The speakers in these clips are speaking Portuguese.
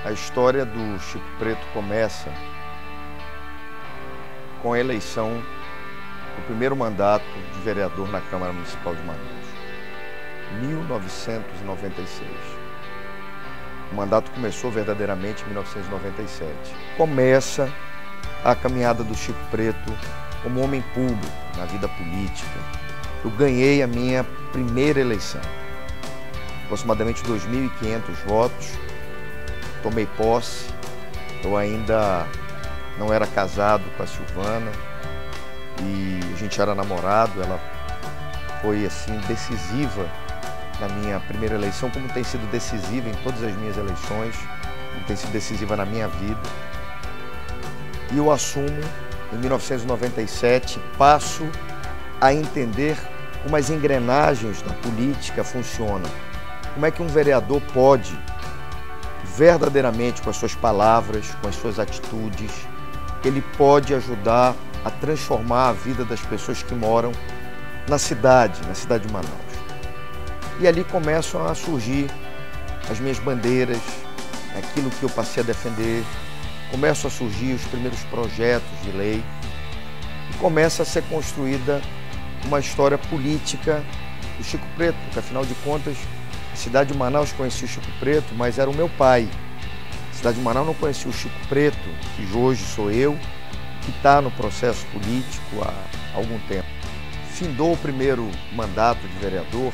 A história do Chico Preto começa com a eleição do primeiro mandato de vereador na Câmara Municipal de Manaus, 1996. O mandato começou verdadeiramente em 1997. Começa a caminhada do Chico Preto como homem público na vida política. Eu ganhei a minha primeira eleição, aproximadamente 2.500 votos. Tomei posse, eu ainda não era casado com a Silvana e a gente era namorado. Ela foi assim decisiva na minha primeira eleição, como tem sido decisiva em todas as minhas eleições, como tem sido decisiva na minha vida. E eu assumo em 1997, passo a entender como as engrenagens da política funcionam, como é que um vereador pode verdadeiramente, com as suas palavras, com as suas atitudes, ele pode ajudar a transformar a vida das pessoas que moram na cidade de Manaus. E ali começam a surgir as minhas bandeiras, aquilo que eu passei a defender, começam a surgir os primeiros projetos de lei e começa a ser construída uma história política do Chico Preto, porque afinal de contas a cidade de Manaus conhecia o Chico Preto, mas era o meu pai. A cidade de Manaus não conhecia o Chico Preto, que hoje sou eu, que está no processo político há algum tempo. Findou o primeiro mandato de vereador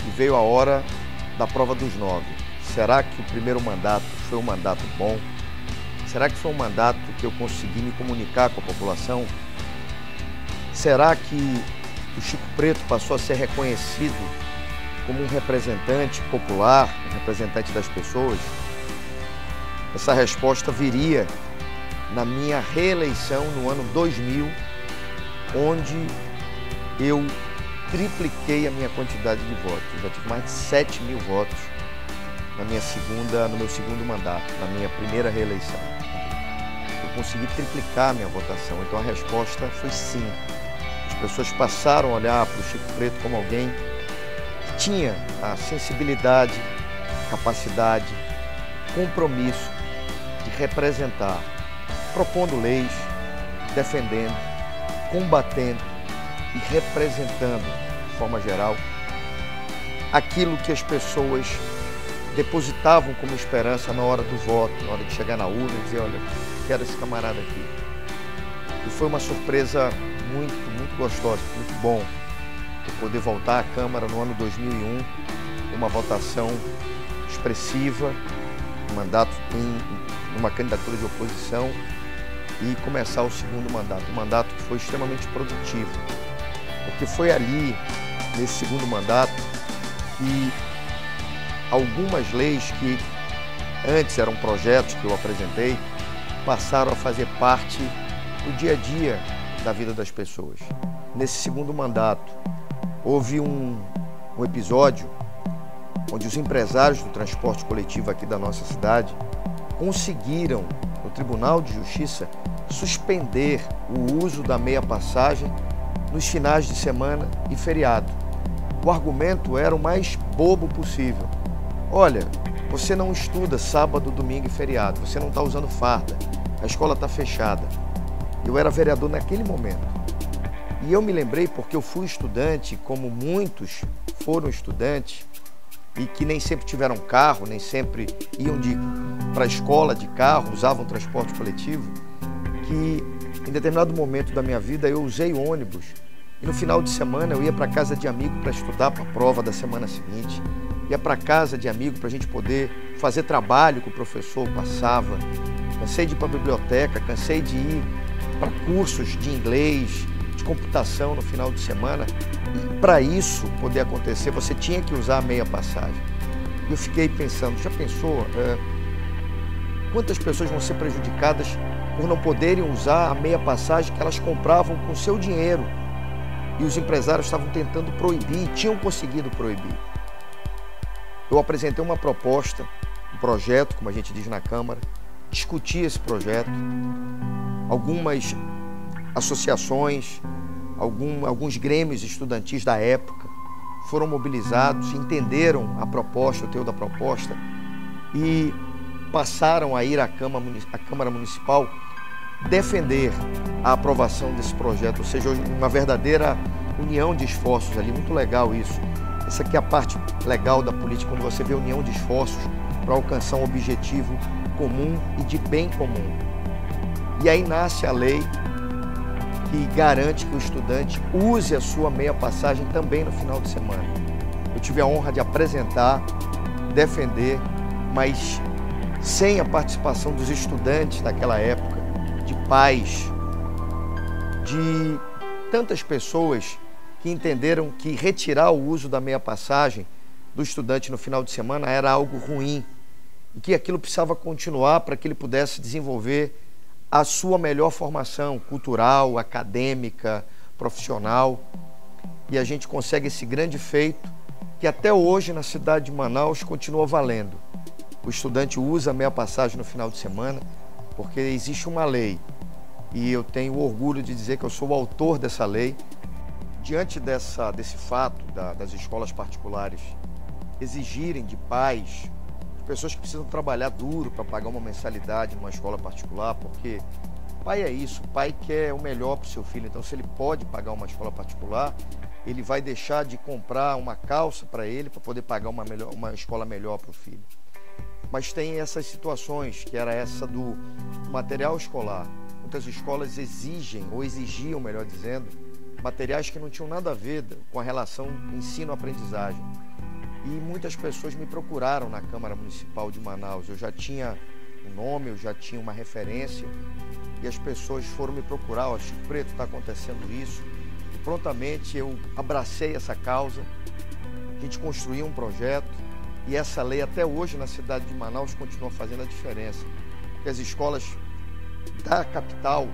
e veio a hora da prova dos 9. Será que o primeiro mandato foi um mandato bom? Será que foi um mandato que eu consegui me comunicar com a população? Será que o Chico Preto passou a ser reconhecido como um representante popular, um representante das pessoas? Essa resposta viria na minha reeleição no ano 2000, onde eu tripliquei a minha quantidade de votos. Eu já tive mais de 7.000 votos no meu segundo mandato, na minha primeira reeleição. Eu consegui triplicar a minha votação, então a resposta foi sim. As pessoas passaram a olhar para o Chico Preto como alguém que tinha a sensibilidade, capacidade, compromisso de representar, propondo leis, defendendo, combatendo e representando, de forma geral, aquilo que as pessoas depositavam como esperança na hora do voto, na hora de chegar na urna e dizer, olha, quero esse camarada aqui. E foi uma surpresa muito gostosa, muito bom, eu poder voltar à Câmara no ano 2001, uma votação expressiva, um mandato em uma candidatura de oposição e começar o segundo mandato, um mandato que foi extremamente produtivo, porque foi ali, nesse segundo mandato, que algumas leis que antes eram projetos que eu apresentei, passaram a fazer parte do dia a dia da vida das pessoas. Nesse segundo mandato, houve um episódio onde os empresários do transporte coletivo aqui da nossa cidade conseguiram, no Tribunal de Justiça, suspender o uso da meia passagem nos finais de semana e feriado. O argumento era o mais bobo possível. Olha, você não estuda sábado, domingo e feriado, você não está usando farda, a escola está fechada. Eu era vereador naquele momento. E eu me lembrei porque eu fui estudante, como muitos foram estudantes, e que nem sempre tiveram carro, nem sempre iam para a escola de carro, usavam transporte coletivo, que em determinado momento da minha vida eu usei ônibus e no final de semana eu ia para casa de amigo para estudar para a prova da semana seguinte, ia para casa de amigo para a gente poder fazer trabalho que o professor passava, cansei de ir para a biblioteca, cansei de ir para cursos de inglês, de computação no final de semana. E para isso poder acontecer, você tinha que usar a meia passagem. E eu fiquei pensando, já pensou quantas pessoas vão ser prejudicadas por não poderem usar a meia passagem que elas compravam com seu dinheiro? E os empresários estavam tentando proibir, e tinham conseguido proibir. Eu apresentei uma proposta, um projeto, como a gente diz na Câmara, discuti esse projeto, algumas associações, alguns grêmios estudantis da época foram mobilizados, entenderam a proposta, o teor da proposta, e passaram a ir à Câmara Municipal defender a aprovação desse projeto, ou seja, uma verdadeira união de esforços ali, muito legal isso. Essa aqui é a parte legal da política, quando você vê união de esforços para alcançar um objetivo comum e de bem comum. E aí nasce a lei que garante que o estudante use a sua meia passagem também no final de semana. Eu tive a honra de apresentar, defender, mas sem a participação dos estudantes daquela época, de pais, de tantas pessoas que entenderam que retirar o uso da meia passagem do estudante no final de semana era algo ruim e que aquilo precisava continuar para que ele pudesse desenvolver a sua melhor formação cultural, acadêmica, profissional. E a gente consegue esse grande feito que até hoje na cidade de Manaus continua valendo. O estudante usa a meia passagem no final de semana porque existe uma lei e eu tenho o orgulho de dizer que eu sou o autor dessa lei. Diante desse fato das escolas particulares exigirem de pais, de pessoas que precisam trabalhar duro para pagar uma mensalidade numa escola particular, porque pai é isso, o pai quer o melhor para o seu filho, então se ele pode pagar uma escola particular, ele vai deixar de comprar uma calça para ele para poder pagar uma escola melhor para o filho. Mas tem essas situações, que era essa do material escolar. Muitas escolas exigem, ou exigiam, melhor dizendo, materiais que não tinham nada a ver com a relação ensino-aprendizagem. E muitas pessoas me procuraram na Câmara Municipal de Manaus. Eu já tinha um nome, eu já tinha uma referência, e as pessoas foram me procurar, ó, Chico Preto, está acontecendo isso. E prontamente eu abracei essa causa, a gente construiu um projeto, e essa lei até hoje na cidade de Manaus continua fazendo a diferença. Porque as escolas da capital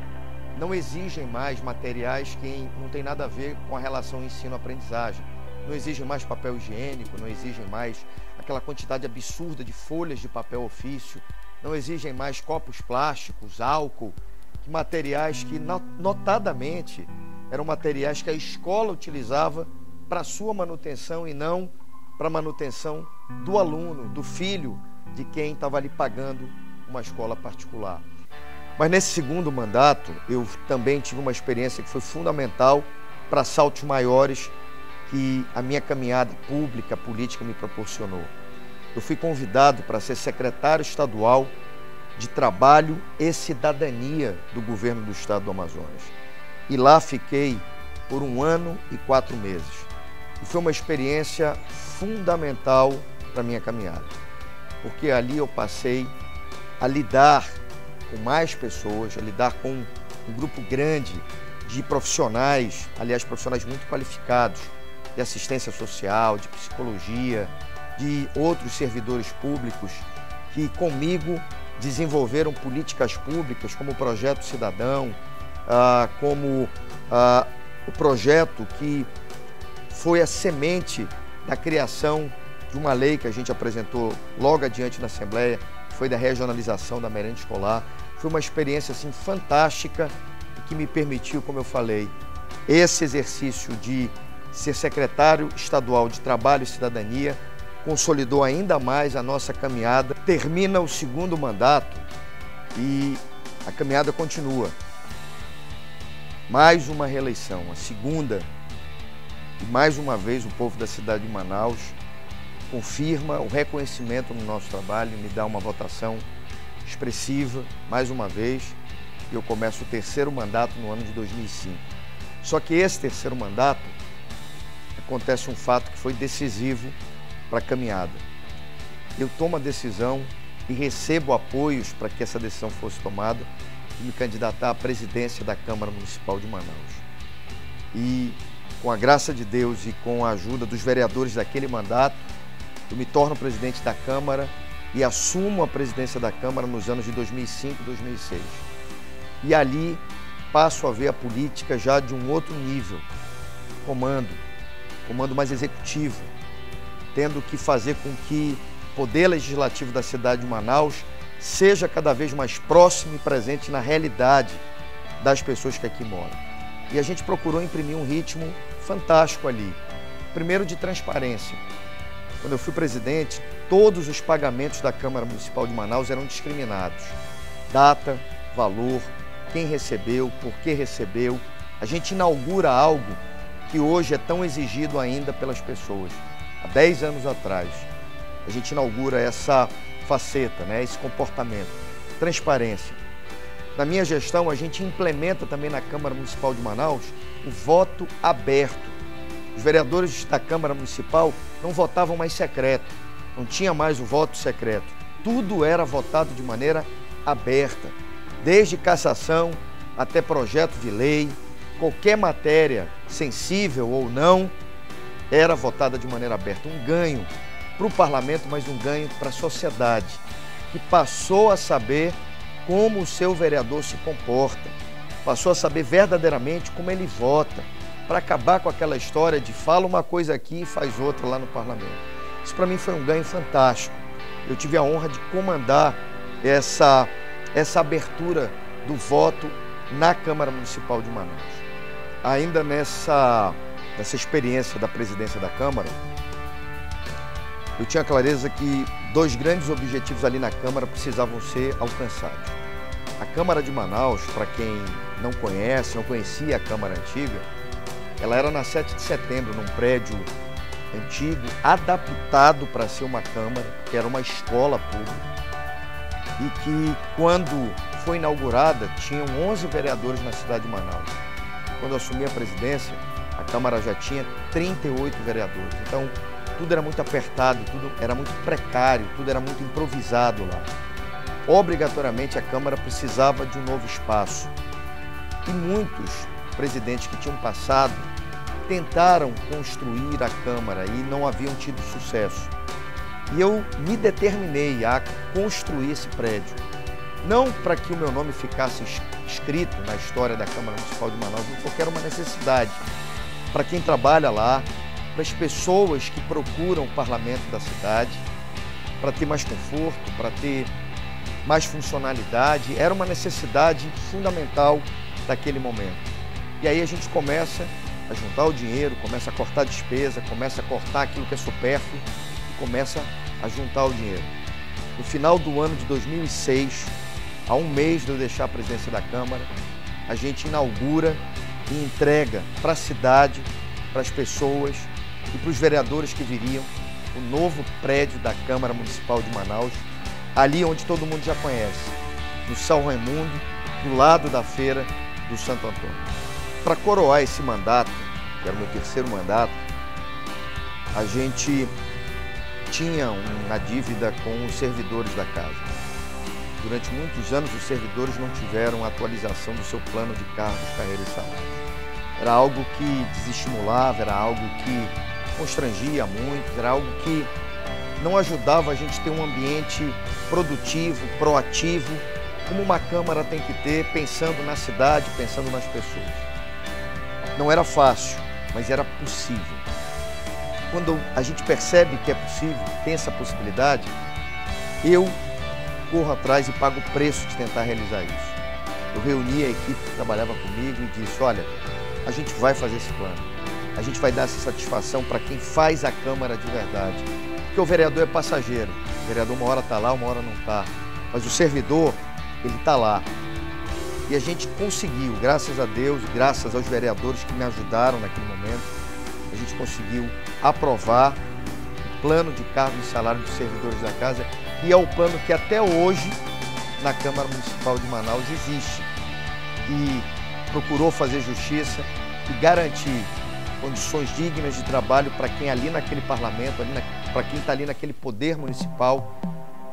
não exigem mais materiais que não tem nada a ver com a relação ensino-aprendizagem. Não exigem mais papel higiênico, não exigem mais aquela quantidade absurda de folhas de papel ofício, não exigem mais copos plásticos, álcool, materiais que notadamente eram materiais que a escola utilizava para sua manutenção e não para a manutenção do aluno, do filho de quem estava ali pagando uma escola particular. Mas nesse segundo mandato, eu também tive uma experiência que foi fundamental para saltos maiores que a minha caminhada pública, política me proporcionou. Eu fui convidado para ser secretário estadual de Trabalho e Cidadania do governo do estado do Amazonas. E lá fiquei por 1 ano e 4 meses. E foi uma experiência fundamental para a minha caminhada, porque ali eu passei a lidar com mais pessoas, a lidar com um grupo grande de profissionais, aliás, profissionais muito qualificados, de assistência social, de psicologia, de outros servidores públicos que comigo desenvolveram políticas públicas como o Projeto Cidadão, como o projeto que foi a semente da criação de uma lei que a gente apresentou logo adiante na Assembleia, que foi da regionalização da merenda escolar. Foi uma experiência assim fantástica e que me permitiu, como eu falei, esse exercício de ser secretário estadual de Trabalho e Cidadania, consolidou ainda mais a nossa caminhada. Termina o segundo mandato e a caminhada continua. Mais uma reeleição, a segunda, e mais uma vez o povo da cidade de Manaus confirma o reconhecimento no nosso trabalho, me dá uma votação expressiva, mais uma vez, e eu começo o terceiro mandato no ano de 2005. Só que esse terceiro mandato acontece um fato que foi decisivo para a caminhada. Eu tomo a decisão e recebo apoios para que essa decisão fosse tomada de me candidatar à presidência da Câmara Municipal de Manaus. E com a graça de Deus e com a ajuda dos vereadores daquele mandato, eu me torno presidente da Câmara e assumo a presidência da Câmara nos anos de 2005 e 2006. E ali passo a ver a política já de um outro nível, comando mais executivo, tendo que fazer com que o poder legislativo da cidade de Manaus seja cada vez mais próximo e presente na realidade das pessoas que aqui moram. E a gente procurou imprimir um ritmo fantástico ali. Primeiro, de transparência. Quando eu fui presidente, todos os pagamentos da Câmara Municipal de Manaus eram discriminados. Data, valor, quem recebeu, por que recebeu. A gente inaugura algo que hoje é tão exigido ainda pelas pessoas. Há 10 anos atrás, a gente inaugura essa faceta, né, esse comportamento, transparência. Na minha gestão, a gente implementa também na Câmara Municipal de Manaus o voto aberto. Os vereadores da Câmara Municipal não votavam mais secreto, não tinha mais o voto secreto. Tudo era votado de maneira aberta, desde cassação até projeto de lei, qualquer matéria sensível ou não, era votada de maneira aberta. Um ganho para o parlamento, mas um ganho para a sociedade, que passou a saber como o seu vereador se comporta, passou a saber verdadeiramente como ele vota, para acabar com aquela história de fala uma coisa aqui e faz outra lá no parlamento. Isso para mim foi um ganho fantástico. Eu tive a honra de comandar essa abertura do voto na Câmara Municipal de Manaus. Ainda nessa experiência da presidência da Câmara, eu tinha clareza que 2 grandes objetivos ali na Câmara precisavam ser alcançados. A Câmara de Manaus, para quem não conhece, não conhecia a Câmara antiga, ela era na 7 de setembro, num prédio antigo, adaptado para ser uma Câmara, que era uma escola pública, e que, quando foi inaugurada, tinham 11 vereadores na cidade de Manaus. Quando eu assumi a presidência, a Câmara já tinha 38 vereadores. Então, tudo era muito apertado, tudo era muito precário, tudo era muito improvisado lá. Obrigatoriamente, a Câmara precisava de um novo espaço. E muitos presidentes que tinham passado tentaram construir a Câmara e não haviam tido sucesso. E eu me determinei a construir esse prédio. Não para que o meu nome ficasse escrito na história da Câmara Municipal de Manaus, mas porque era uma necessidade para quem trabalha lá, para as pessoas que procuram o parlamento da cidade, para ter mais conforto, para ter mais funcionalidade. Era uma necessidade fundamental daquele momento. E aí a gente começa a juntar o dinheiro, começa a cortar a despesa, começa a cortar aquilo que é supérfluo e começa a juntar o dinheiro. No final do ano de 2006, a um mês de eu deixar a presidência da Câmara, a gente inaugura e entrega para a cidade, para as pessoas e para os vereadores que viriam o novo prédio da Câmara Municipal de Manaus, ali onde todo mundo já conhece, no São Raimundo, do lado da feira do Santo Antônio. Para coroar esse mandato, que era o meu 3º mandato, a gente tinha uma dívida com os servidores da casa. Durante muitos anos, os servidores não tiveram atualização do seu plano de cargos, carreira e salário. Era algo que desestimulava, era algo que constrangia muito, era algo que não ajudava a gente a ter um ambiente produtivo, proativo, como uma Câmara tem que ter, pensando na cidade, pensando nas pessoas. Não era fácil, mas era possível. Quando a gente percebe que é possível, tem essa possibilidade, eu corro atrás e pago o preço de tentar realizar isso. Eu reuni a equipe que trabalhava comigo e disse, olha, a gente vai fazer esse plano. A gente vai dar essa satisfação para quem faz a Câmara de verdade. Porque o vereador é passageiro. O vereador uma hora está lá, uma hora não está. Mas o servidor, ele está lá. E a gente conseguiu, graças a Deus, graças aos vereadores que me ajudaram naquele momento, a gente conseguiu aprovar o plano de cargo e salário dos servidores da casa, que é o plano que até hoje na Câmara Municipal de Manaus existe. E procurou fazer justiça e garantir condições dignas de trabalho para quem ali naquele parlamento, para quem está ali naquele poder municipal,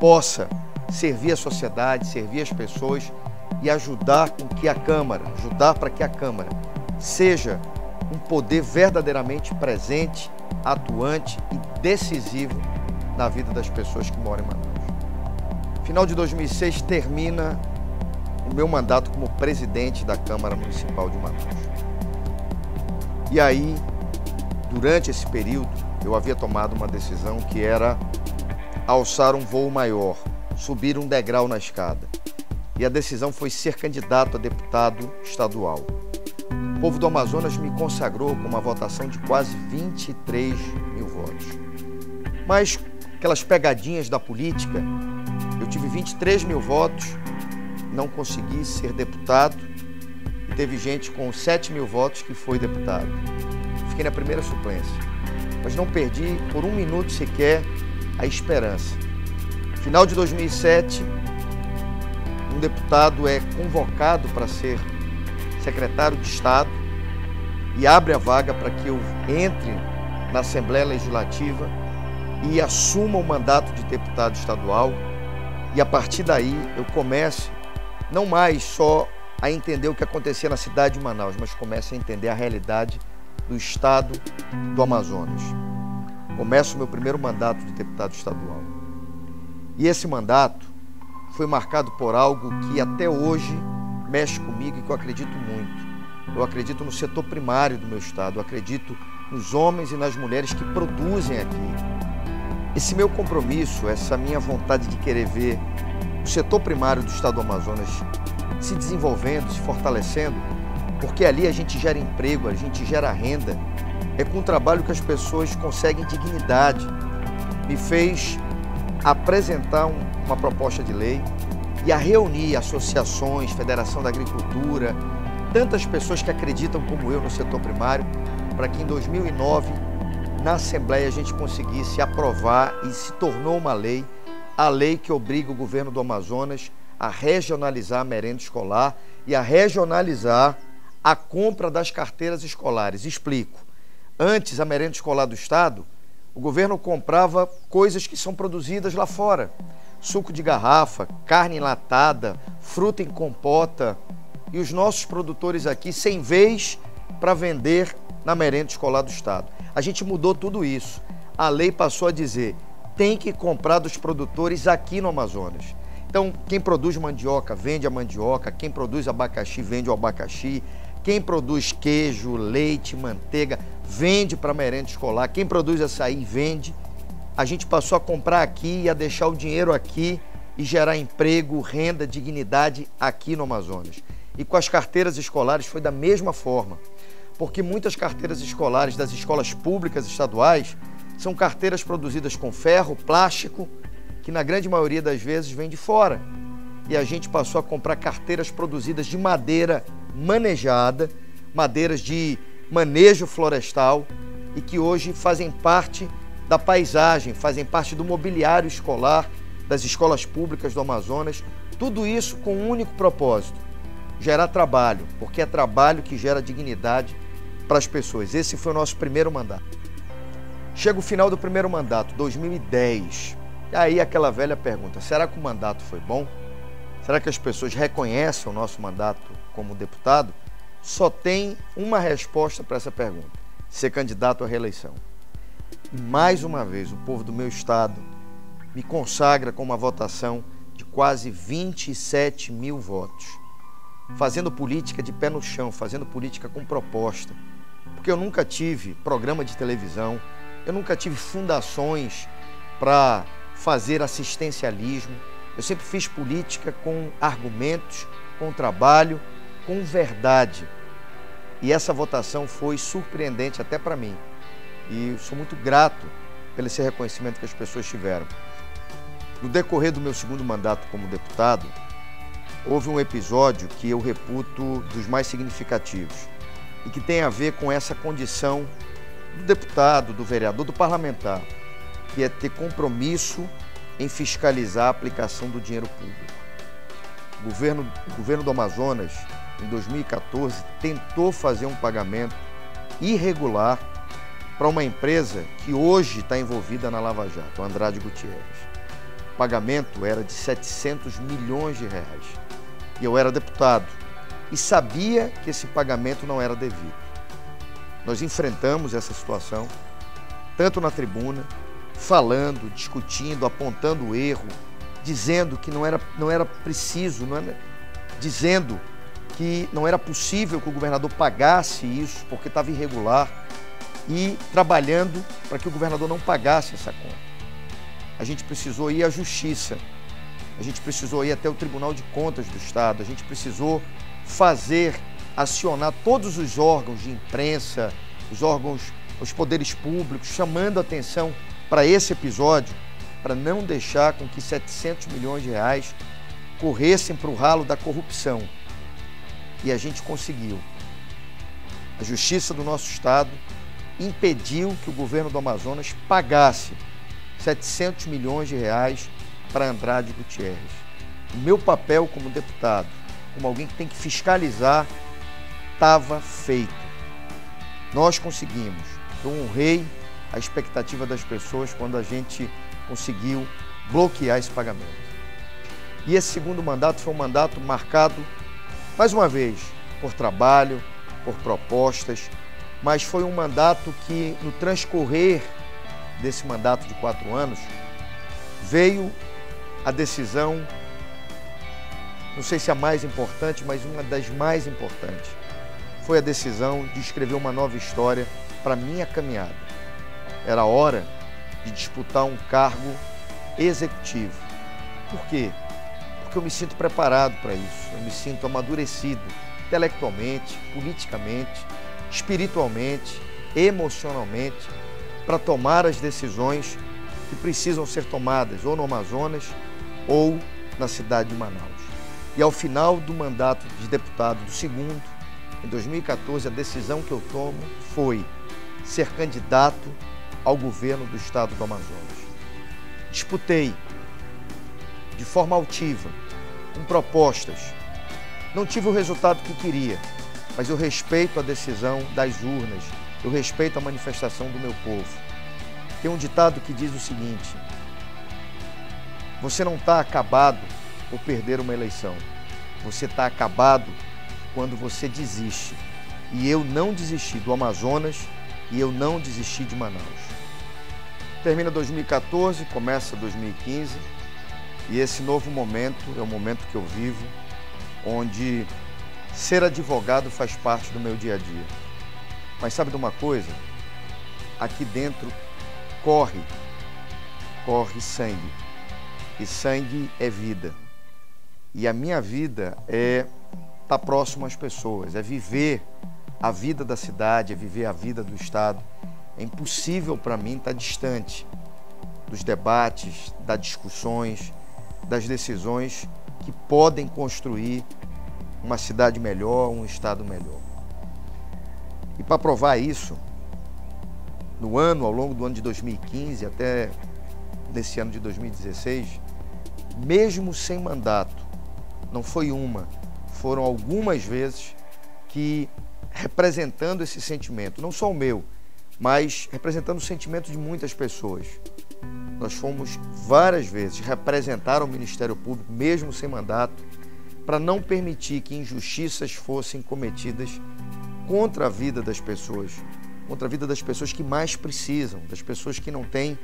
possa servir a sociedade, servir as pessoas e ajudar com que a Câmara, ajudar para que a Câmara seja um poder verdadeiramente presente, atuante e decisivo na vida das pessoas que moram em Manaus. Final de 2006 termina o meu mandato como presidente da Câmara Municipal de Manaus. E aí, durante esse período, eu havia tomado uma decisão que era alçar um voo maior, subir um degrau na escada. E a decisão foi ser candidato a deputado estadual. O povo do Amazonas me consagrou com uma votação de quase 23 mil votos. Mas, aquelas pegadinhas da política. Eu tive 23 mil votos, não consegui ser deputado, e teve gente com 7 mil votos que foi deputado. Fiquei na primeira suplência, mas não perdi por um minuto sequer a esperança. Final de 2007, um deputado é convocado para ser secretário de Estado e abre a vaga para que eu entre na Assembleia Legislativa e assuma o mandato de deputado estadual. E a partir daí eu começo não mais só a entender o que acontecia na cidade de Manaus, mas começo a entender a realidade do estado do Amazonas. Começo o meu primeiro mandato de deputado estadual. E esse mandato foi marcado por algo que até hoje mexe comigo e que eu acredito muito. Eu acredito no setor primário do meu estado, eu acredito nos homens e nas mulheres que produzem aqui. Esse meu compromisso, essa minha vontade de querer ver o setor primário do estado do Amazonas se desenvolvendo, se fortalecendo, porque ali a gente gera emprego, a gente gera renda, é com o trabalho que as pessoas conseguem dignidade. Me fez apresentar uma proposta de lei e a reunir associações, Federação da Agricultura, tantas pessoas que acreditam como eu no setor primário, para que em 2009, na Assembleia, a gente conseguisse aprovar e se tornou uma lei, a lei que obriga o governo do Amazonas a regionalizar a merenda escolar e a regionalizar a compra das carteiras escolares. Explico. Antes, a merenda escolar do estado, o governo comprava coisas que são produzidas lá fora. Suco de garrafa, carne enlatada, fruta em compota. E os nossos produtores aqui sem vez para vender na merenda escolar do estado. A gente mudou tudo isso. A lei passou a dizer, tem que comprar dos produtores aqui no Amazonas. Então, quem produz mandioca, vende a mandioca. Quem produz abacaxi, vende o abacaxi. Quem produz queijo, leite, manteiga, vende para a merenda escolar. Quem produz açaí, vende. A gente passou a comprar aqui e a deixar o dinheiro aqui e gerar emprego, renda, dignidade aqui no Amazonas. E com as carteiras escolares foi da mesma forma, porque muitas carteiras escolares das escolas públicas estaduais são carteiras produzidas com ferro, plástico, que na grande maioria das vezes vem de fora. E a gente passou a comprar carteiras produzidas de madeira manejada, madeiras de manejo florestal e que hoje fazem parte da paisagem, fazem parte do mobiliário escolar das escolas públicas do Amazonas. Tudo isso com um único propósito, gerar trabalho, porque é trabalho que gera dignidade para as pessoas. Esse foi o nosso primeiro mandato. Chega o final do primeiro mandato, 2010. E aí aquela velha pergunta, será que o mandato foi bom? Será que as pessoas reconhecem o nosso mandato como deputado? Só tem uma resposta para essa pergunta, ser candidato à reeleição. E mais uma vez, o povo do meu estado me consagra com uma votação de quase 27 mil votos. Fazendo política de pé no chão, fazendo política com proposta. Porque eu nunca tive programa de televisão, eu nunca tive fundações para fazer assistencialismo. Eu sempre fiz política com argumentos, com trabalho, com verdade. E essa votação foi surpreendente até para mim. E eu sou muito grato pelo esse reconhecimento que as pessoas tiveram. No decorrer do meu segundo mandato como deputado, houve um episódio que eu reputo dos mais significativos e que tem a ver com essa condição do deputado, do vereador, do parlamentar, que é ter compromisso em fiscalizar a aplicação do dinheiro público. O governo do Amazonas, em 2014, tentou fazer um pagamento irregular para uma empresa que hoje está envolvida na Lava Jato, Andrade Gutierrez. O pagamento era de 700 milhões de reais. E eu era deputado e sabia que esse pagamento não era devido. Nós enfrentamos essa situação, tanto na tribuna, falando, discutindo, apontando o erro, dizendo que não era preciso, dizendo que não era possível que o governador pagasse isso porque estava irregular e trabalhando para que o governador não pagasse essa conta. A gente precisou ir à justiça, a gente precisou ir até o Tribunal de Contas do Estado, a gente precisou acionar todos os órgãos de imprensa, os poderes públicos, chamando a atenção para esse episódio para não deixar com que 700 milhões de reais corressem para o ralo da corrupção. E a gente conseguiu. A Justiça do nosso Estado impediu que o governo do Amazonas pagasse 700 milhões de reais para Andrade Gutierrez. O meu papel como deputado, como alguém que tem que fiscalizar, estava feito. Nós conseguimos. Eu honrei a expectativa das pessoas quando a gente conseguiu bloquear esse pagamento. E esse segundo mandato foi um mandato marcado, mais uma vez, por trabalho, por propostas, mas foi um mandato que, no transcorrer desse mandato de 4 anos, veio a decisão, não sei se a mais importante, mas uma das mais importantes, foi a decisão de escrever uma nova história para a minha caminhada. Era hora de disputar um cargo executivo. Por quê? Porque eu me sinto preparado para isso, eu me sinto amadurecido intelectualmente, politicamente, espiritualmente, emocionalmente, para tomar as decisões que precisam ser tomadas ou no Amazonas ou na cidade de Manaus. E ao final do mandato de deputado, do segundo, em 2014, a decisão que eu tomo foi ser candidato ao governo do estado do Amazonas. Disputei de forma altiva, com propostas. Não tive o resultado que queria, mas eu respeito a decisão das urnas, eu respeito a manifestação do meu povo. Tem um ditado que diz o seguinte: você não está acabado por perder uma eleição, você está acabado quando você desiste. E eu não desisti do Amazonas e eu não desisti de Manaus. Termina 2014, começa 2015 e esse novo momento é o momento que eu vivo, onde ser advogado faz parte do meu dia a dia. Mas sabe de uma coisa? Aqui dentro corre sangue. E sangue é vida. E a minha vida é estar próximo às pessoas, é viver a vida da cidade, é viver a vida do estado. É impossível para mim estar distante dos debates, das discussões, das decisões que podem construir uma cidade melhor, um estado melhor. E para provar isso, ao longo do ano de 2015 até nesse ano de 2016, mesmo sem mandato, não foi uma, foram algumas vezes que, representando esse sentimento, não só o meu, mas representando o sentimento de muitas pessoas, nós fomos várias vezes representar o Ministério Público, mesmo sem mandato, para não permitir que injustiças fossem cometidas contra a vida das pessoas, contra a vida das pessoas que mais precisam, das pessoas que não têm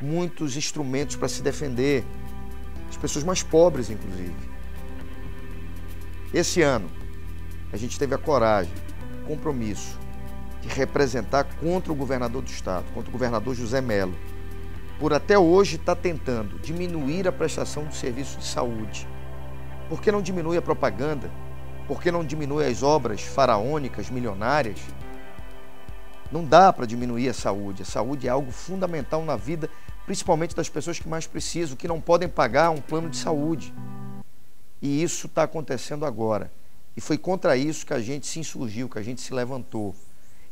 muitos instrumentos para se defender, as pessoas mais pobres, inclusive. Esse ano, a gente teve a coragem, o compromisso de representar contra o governador do estado, contra o governador José Mello, por até hoje estar tentando diminuir a prestação do serviço de saúde. Por que não diminui a propaganda? Por que não diminui as obras faraônicas, milionárias? Não dá para diminuir a saúde. A saúde é algo fundamental na vida, principalmente das pessoas que mais precisam, que não podem pagar um plano de saúde. E isso está acontecendo agora. E foi contra isso que a gente se insurgiu, que a gente se levantou.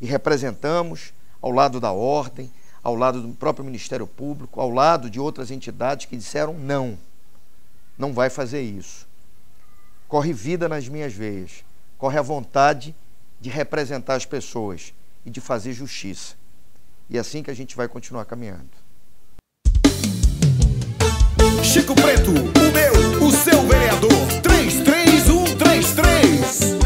E representamos, ao lado da ordem, ao lado do próprio Ministério Público, ao lado de outras entidades que disseram não vai fazer isso. Corre vida nas minhas veias, corre a vontade de representar as pessoas e de fazer justiça. E é assim que a gente vai continuar caminhando. Chico Preto, o meu